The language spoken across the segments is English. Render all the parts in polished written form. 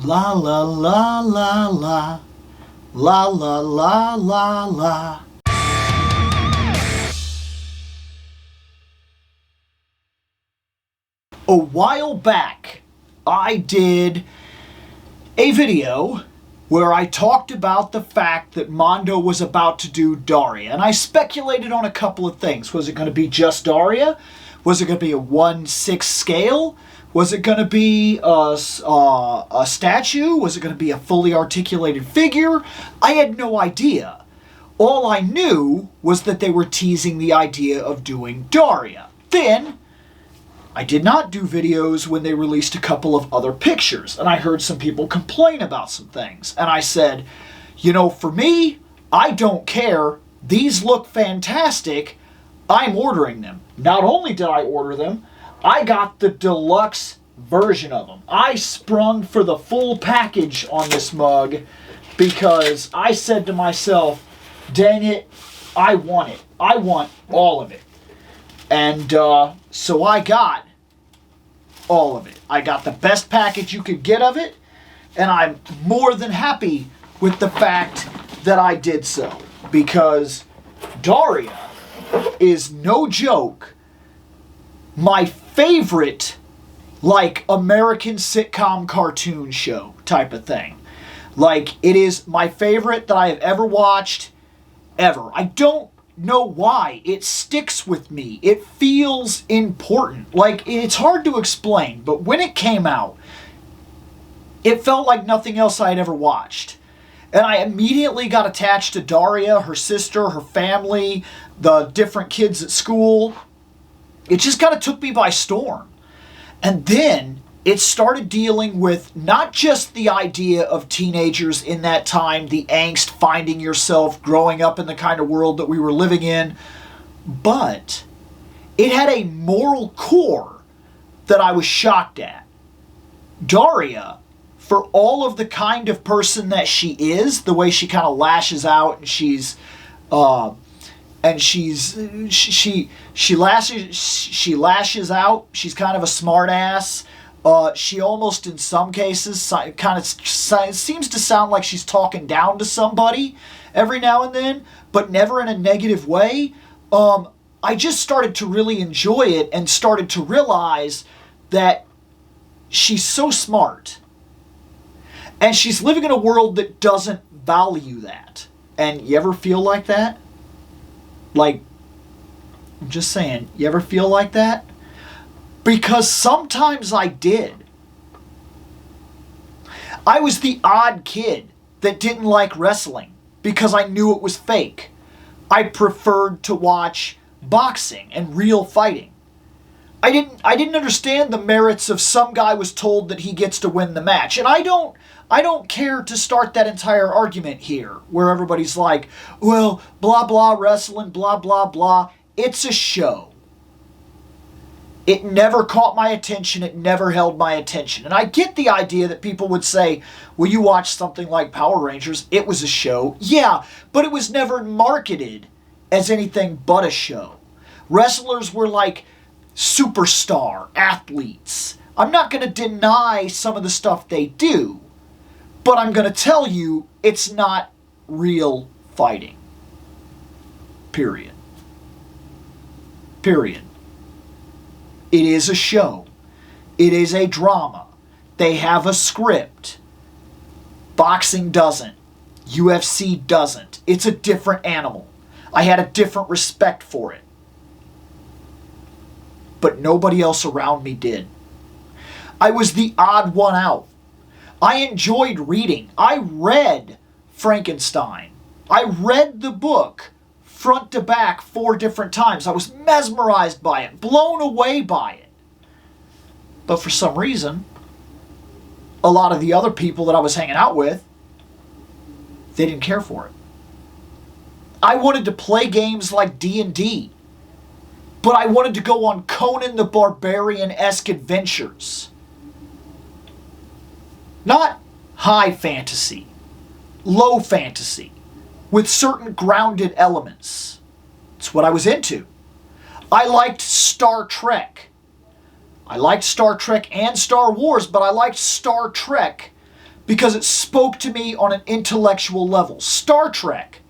La la la la la. La la la la la. A while back, I did a video where I talked about the fact that Mondo was about to do Daria, and I speculated on a couple of things. Was it going to be just Daria? Was it going to be a 1/6 scale? Was it going to be a statue? Was it going to be a fully articulated figure? I had no idea. All I knew was that they were teasing the idea of doing Daria. Then, I did not do videos when they released a couple of other pictures, and I heard some people complain about some things. And I said, you know, for me, I don't care. These look fantastic. I'm ordering them. Not only did I order them, I got the deluxe version of them. I sprung for the full package on this mug because I said to myself, dang it, I want it. I want all of it. And so I got all of it. I got the best package you could get of it, and I'm more than happy with the fact that I did so, because Daria is no joke my favorite, like, American sitcom cartoon show type of thing. Like, it is my favorite that I have ever watched, ever. I don't know why. It sticks with me. It feels important. Like, it's hard to explain, but when it came out, it felt like nothing else I had ever watched. And I immediately got attached to Daria, her sister, her family, the different kids at school. It just kind of took me by storm. And then it started dealing with not just the idea of teenagers in that time, the angst, finding yourself, growing up in the kind of world that we were living in, but it had a moral core that I was shocked at. Daria, for all of the kind of person that she is, the way she kind of lashes out and she lashes out. She's kind of a smart ass. She almost, in some cases, kind of seems to sound like she's talking down to somebody every now and then, but never in a negative way. I just started to really enjoy it and started to realize that she's so smart. And she's living in a world that doesn't value that. And you ever feel like that? Like, I'm just saying, you ever feel like that? Because sometimes I did. I was the odd kid that didn't like wrestling because I knew it was fake. I preferred to watch boxing and real fighting. I didn't understand the merits of some guy was told that he gets to win the match. And I don't care to start that entire argument here where everybody's like, well, blah, blah, wrestling, blah, blah, blah. It's a show. It never caught my attention. It never held my attention. And I get the idea that people would say, well, you watch something like Power Rangers. It was a show. Yeah, but it was never marketed as anything but a show. Wrestlers were like superstar athletes. I'm not going to deny some of the stuff they do, but I'm going to tell you it's not real fighting. Period. Period. It is a show. It is a drama. They have a script. Boxing doesn't. UFC doesn't. It's a different animal. I had a different respect for it. But nobody else around me did. I was the odd one out. I enjoyed reading. I read Frankenstein. I read the book front to back 4 different times. I was mesmerized by it, blown away by it. But for some reason, a lot of the other people that I was hanging out with, they didn't care for it. I wanted to play games like D&D, but I wanted to go on Conan the Barbarian-esque adventures. Not high fantasy, low fantasy, with certain grounded elements. It's what I was into. I liked Star Trek. I liked Star Trek and Star Wars, but I liked Star Trek because it spoke to me on an intellectual level. Star Trek,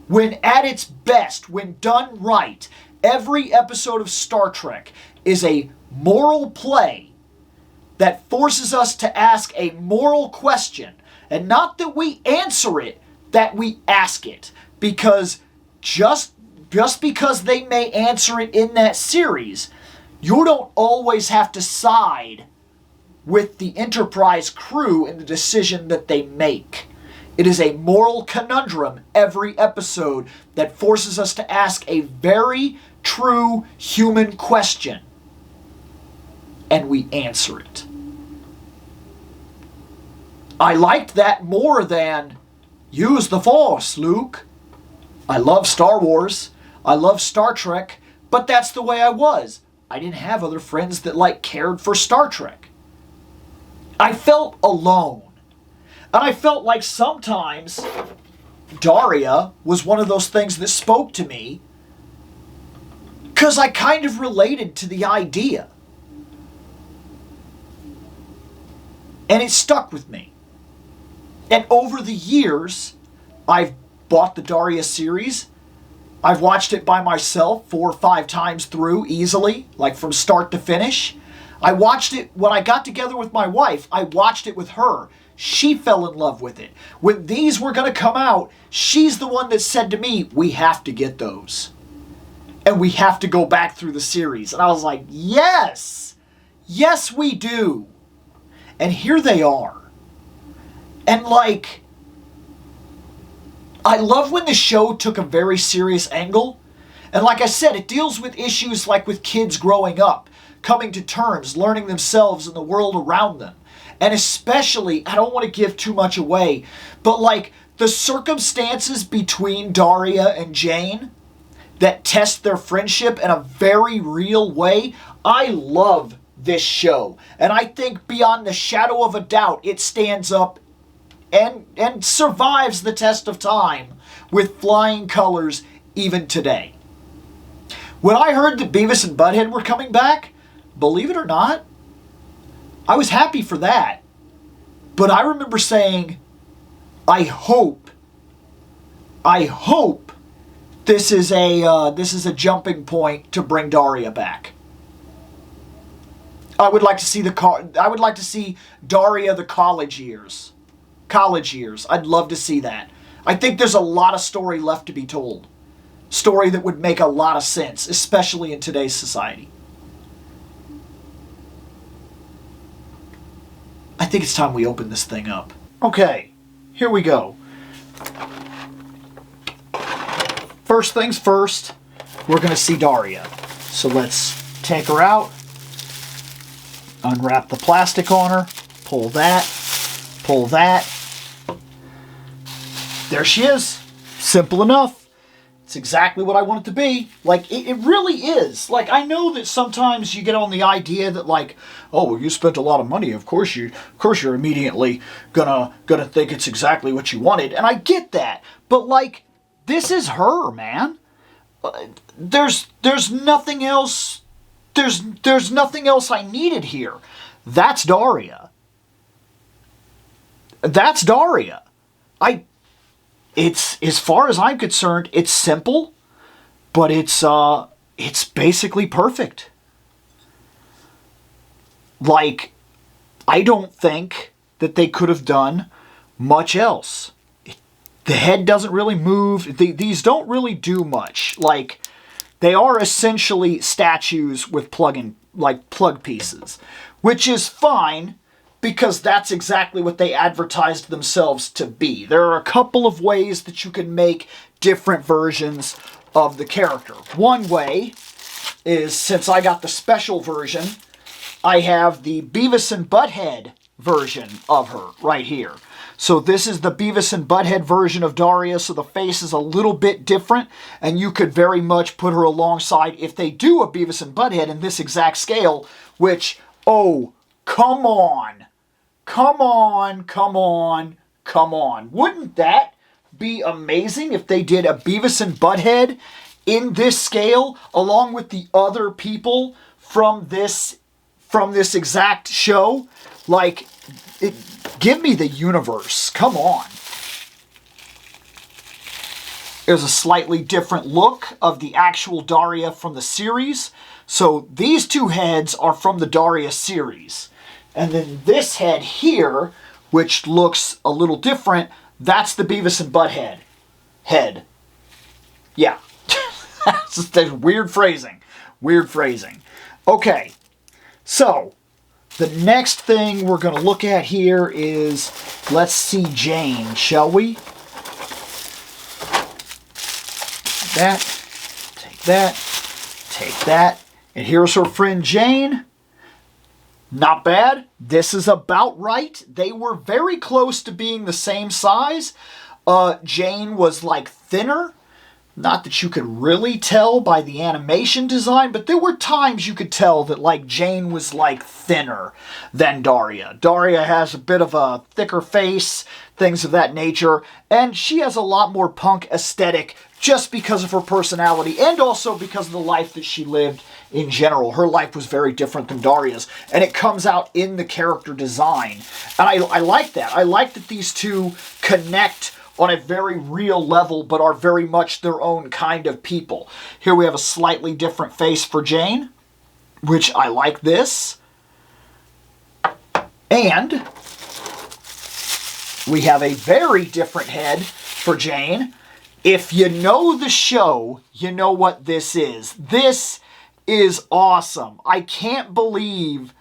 when at its best, when done right, every episode of Star Trek is a moral play that forces us to ask a moral question. And not that we answer it, that we ask it. Because just because they may answer it in that series, you don't always have to side with the Enterprise crew in the decision that they make. It is a moral conundrum every episode that forces us to ask a very true human question. And we answer it. I liked that more than, use the Force, Luke. I love Star Wars. I love Star Trek. But that's the way I was. I didn't have other friends that cared for Star Trek. I felt alone. And I felt like sometimes Daria was one of those things that spoke to me because I kind of related to the idea. And it stuck with me. And over the years, I've bought the Daria series. I've watched it by myself 4 or 5 times through easily, like from start to finish. I watched it when I got together with my wife. I watched it with her. She fell in love with it. When these were going to come out, she's the one that said to me, we have to get those. And we have to go back through the series. And I was like, yes! Yes, we do. And here they are. And I love when the show took a very serious angle. And like I said, it deals with issues like with kids growing up, coming to terms, learning themselves and the world around them. And especially, I don't want to give too much away, but the circumstances between Daria and Jane that test their friendship in a very real way. I love this show. And I think beyond the shadow of a doubt, it stands up and survives the test of time with flying colors even today. When I heard that Beavis and Butthead were coming back, believe it or not, I was happy for that. But I remember saying, I hope this is a jumping point to bring Daria back. I would like to see Daria the college years. I'd love to see that. I think there's a lot of story left to be told. Story that would make a lot of sense, especially in today's society. I think it's time we open this thing up. Okay, here we go. First things first, we're going to see Daria. So let's take her out, unwrap the plastic on her, pull that. There she is. Simple enough. It's exactly what I want it to be. It really is. I know that sometimes you get on the idea that oh, well, you spent a lot of money. Of course you're immediately gonna think it's exactly what you wanted. And I get that. But this is her, man. There's nothing else. There's nothing else I needed here. That's Daria. It's, as far as I'm concerned, it's simple, but it's basically perfect. I don't think that they could have done much else. The head doesn't really move. These don't really do much. They are essentially statues with plug pieces, which is fine, because that's exactly what they advertised themselves to be. There are a couple of ways that you can make different versions of the character. One way is, since I got the special version, I have the Beavis and Butthead version of her right here. So this is the Beavis and Butthead version of Daria, so the face is a little bit different, and you could very much put her alongside, if they do a Beavis and Butthead in this exact scale, which, oh, come on. Come on. Wouldn't that be amazing if they did a Beavis and Butthead in this scale, along with the other people from this from this exact show. Like, give me the universe. Come on. There's a slightly different look of the actual Daria from the series. So these two heads are from the Daria series. And then this head here, which looks a little different, that's the Beavis and Butthead head. Yeah. That's weird phrasing. Weird phrasing. Okay. So, the next thing we're going to look at here is, let's see Jane, shall we? Take that. And here's her friend Jane. Not bad. This is about right. They were very close to being the same size. Jane was like thinner. Not that you could really tell by the animation design, but there were times you could tell that like Jane was like thinner than Daria. Daria has a bit of a thicker face, things of that nature, and she has a lot more punk aesthetic just because of her personality and also because of the life that she lived in general. Her life was very different than Daria's, and it comes out in the character design. And I like that. I like that these two connect on a very real level, but are very much their own kind of people. Here we have a slightly different face for Jane, which I like this. And we have a very different head for Jane. If you know the show, you know what this is. This is awesome. I can't believe...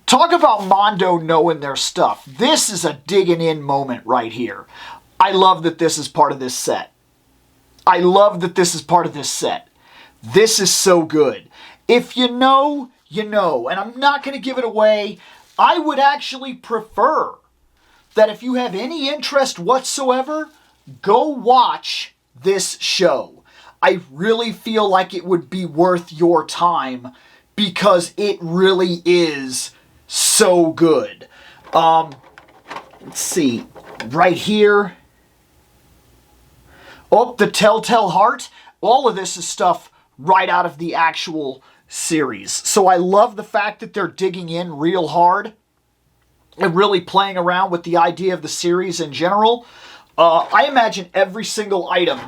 Talk about Mondo knowing their stuff. This is a digging in moment right here. I love that this is part of this set. I love that this is part of this set. This is so good. If you know, you know. And I'm not going to give it away. I would actually prefer that if you have any interest whatsoever, go watch this show. I really feel like it would be worth your time because it really is so good. Let's see. Right here. Oh, the Telltale Heart. All of this is stuff right out of the actual series. So I love the fact that they're digging in real hard and really playing around with the idea of the series in general. I imagine every single item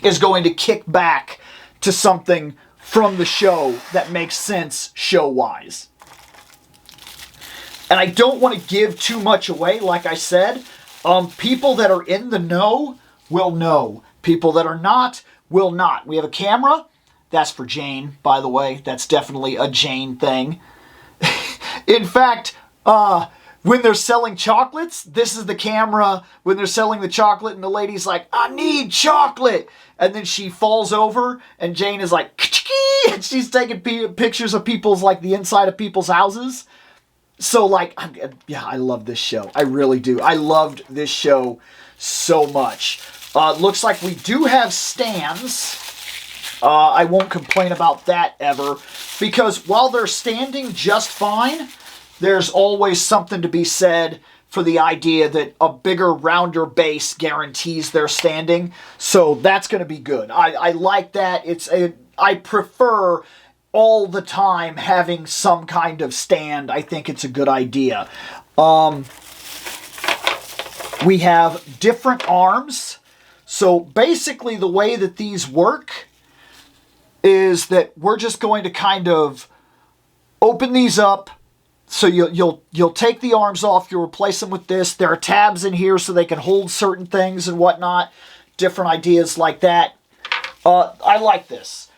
is going to kick back to something from the show that makes sense show-wise. And I don't want to give too much away, like I said. People that are in the know will know. People that are not will not. We have a camera. That's for Jane, by the way. That's definitely a Jane thing. In fact, when they're selling chocolates, this is the camera when they're selling the chocolate and the lady's like, I need chocolate. And then she falls over and Jane is like, ka-chiki! And she's taking pictures of people's, like the inside of people's houses. So like, yeah, I love this show. I really do. I loved this show so much. Looks like we do have stands. I won't complain about that ever. Because while they're standing just fine, there's always something to be said for the idea that a bigger, rounder base guarantees their standing. So that's going to be good. I like that. I prefer all the time having some kind of stand. I think it's a good idea. We have different arms. So basically the way that these work is that we're just going to kind of open these up. So you'll take the arms off, you'll replace them with this. There are tabs in here so they can hold certain things and whatnot. Different ideas like that. I like this.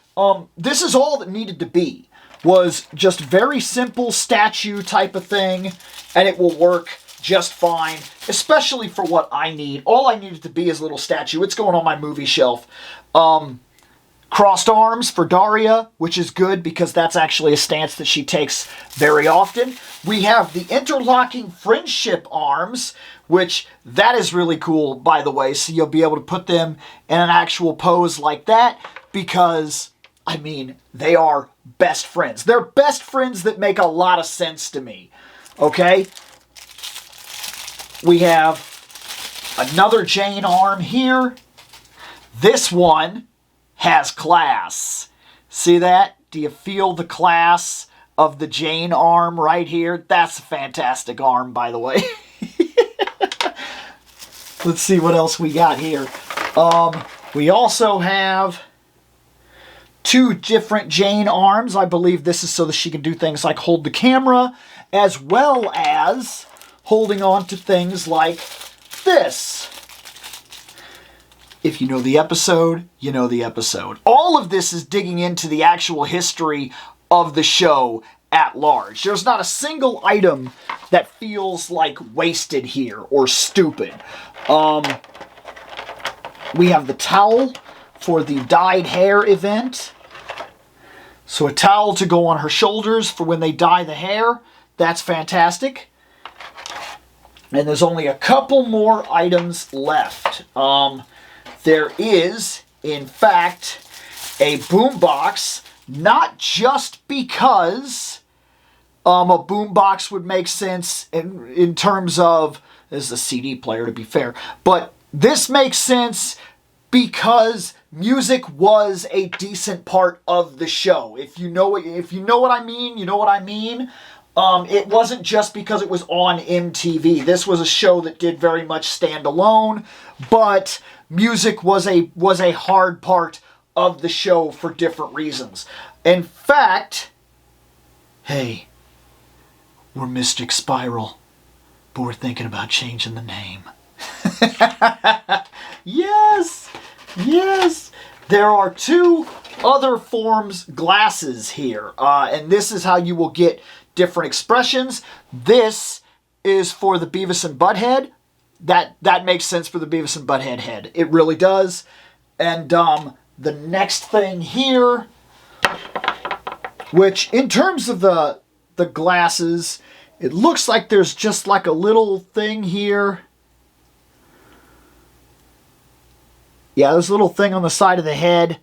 This is all that needed to be. Was just very simple statue type of thing. And it will work just fine. Especially for what I need. All I need it to be is a little statue. It's going on my movie shelf. Crossed arms for Daria, which is good because that's actually a stance that she takes very often. We have the interlocking friendship arms, which that is really cool, by the way. So you'll be able to put them in an actual pose like that because, I mean, they are best friends. They're best friends that make a lot of sense to me. Okay? We have another Jane arm here. This one has class. See that? Do you feel the class? of the Jane arm right here. That's a fantastic arm, by the way. Let's see what else we got here. We also have 2 different Jane arms. I believe this is so that she can do things like hold the camera, as well as holding on to things like this. If you know the episode, you know the episode. All of this is digging into the actual history of the show at large. There's not a single item that feels like wasted here or stupid. We have the towel for the dyed hair event. So a towel to go on her shoulders for when they dye the hair. That's fantastic. And there's only a couple more items left. There is, in fact, a boombox, not just because a boombox would make sense in terms of, this is a CD player to be fair, but this makes sense because music was a decent part of the show. If you know what I mean, you know what I mean. It wasn't just because it was on MTV. This was a show that did very much stand alone, but music was a hard part of the show for different reasons. In fact, hey, we're Mystic Spiral, but we're thinking about changing the name. Yes! Yes! There are 2 other forms glasses here, and this is how you will get different expressions. This is for the Beavis and Butthead. That makes sense for the Beavis and Butthead head. It really does. And the next thing here, which in terms of the glasses, it looks like there's just like a little thing here. Yeah, there's a little thing on the side of the head.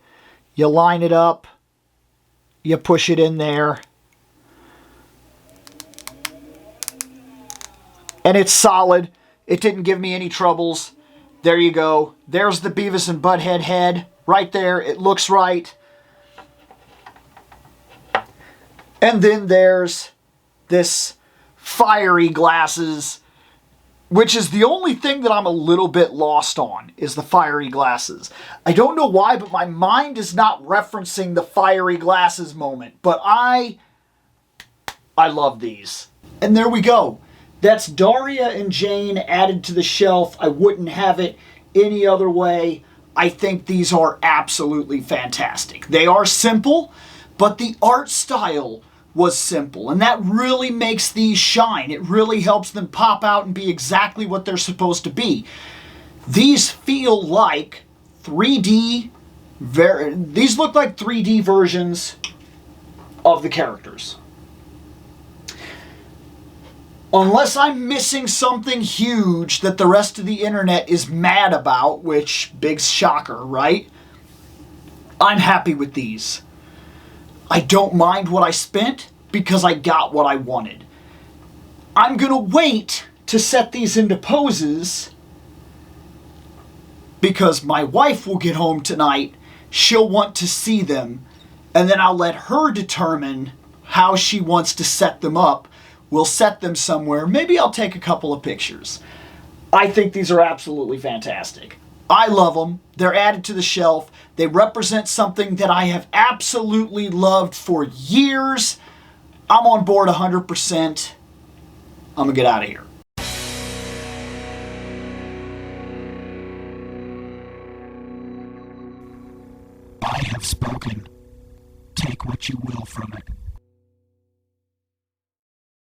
You line it up. You push it in there. And it's solid. It didn't give me any troubles. There you go. There's the Beavis and Butthead head. Right there. It looks right. And then there's this fiery glasses, which is the only thing that I'm a little bit lost on, is the fiery glasses. I don't know why, but my mind is not referencing the fiery glasses moment. But I love these. And there we go. That's Daria and Jane added to the shelf. I wouldn't have it any other way. I think these are absolutely fantastic. They are simple, but the art style was simple, and that really makes these shine. It really helps them pop out and be exactly what they're supposed to be. These feel like 3D, these look like 3D versions of the characters. Unless I'm missing something huge that the rest of the internet is mad about, which, big shocker, right? I'm happy with these. I don't mind what I spent because I got what I wanted. I'm going to wait to set these into poses because my wife will get home tonight. She'll want to see them, and then I'll let her determine how she wants to set them up. We'll set them somewhere. Maybe I'll take a couple of pictures. I think these are absolutely fantastic. I love them. They're added to the shelf. They represent something that I have absolutely loved for years. I'm on board 100%. I'm going to get out of here. I have spoken. Take what you will from it.